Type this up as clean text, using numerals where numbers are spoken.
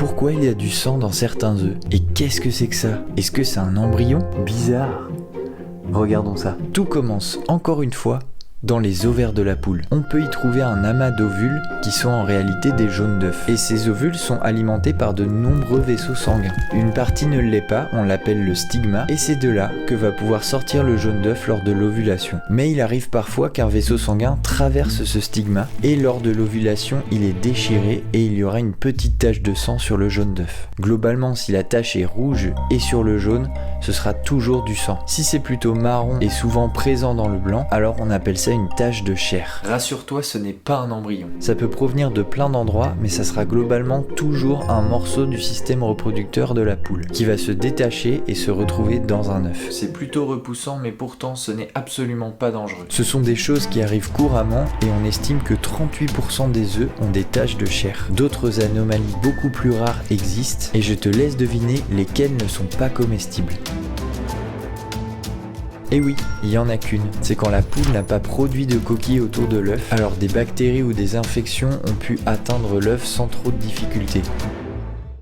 pourquoi il y a du sang dans certains œufs? Et qu'est-ce que c'est que ça? Est-ce que c'est un embryon? Bizarre. Regardons ça. Tout commence, encore une fois, dans les ovaires de la poule. On peut y trouver un amas d'ovules qui sont en réalité des jaunes d'œufs. Et ces ovules sont alimentés par de nombreux vaisseaux sanguins. Une partie ne l'est pas, on l'appelle le stigma, et c'est de là que va pouvoir sortir le jaune d'œuf lors de l'ovulation. Mais il arrive parfois qu'un vaisseau sanguin traverse ce stigma, et lors de l'ovulation, il est déchiré et il y aura une petite tache de sang sur le jaune d'œuf. Globalement, si la tache est rouge et sur le jaune, ce sera toujours du sang. Si c'est plutôt marron et souvent présent dans le blanc, alors on appelle ça une tache de chair. Rassure-toi, ce n'est pas un embryon. Ça peut provenir de plein d'endroits, mais ça sera globalement toujours un morceau du système reproducteur de la poule, qui va se détacher et se retrouver dans un œuf. C'est plutôt repoussant, mais pourtant ce n'est absolument pas dangereux. Ce sont des choses qui arrivent couramment, et on estime que 38% des œufs ont des taches de chair. D'autres anomalies beaucoup plus rares existent, et je te laisse deviner lesquelles ne sont pas comestibles. Et oui, il y en a qu'une, c'est quand la poule n'a pas produit de coquilles autour de l'œuf, alors des bactéries ou des infections ont pu atteindre l'œuf sans trop de difficultés.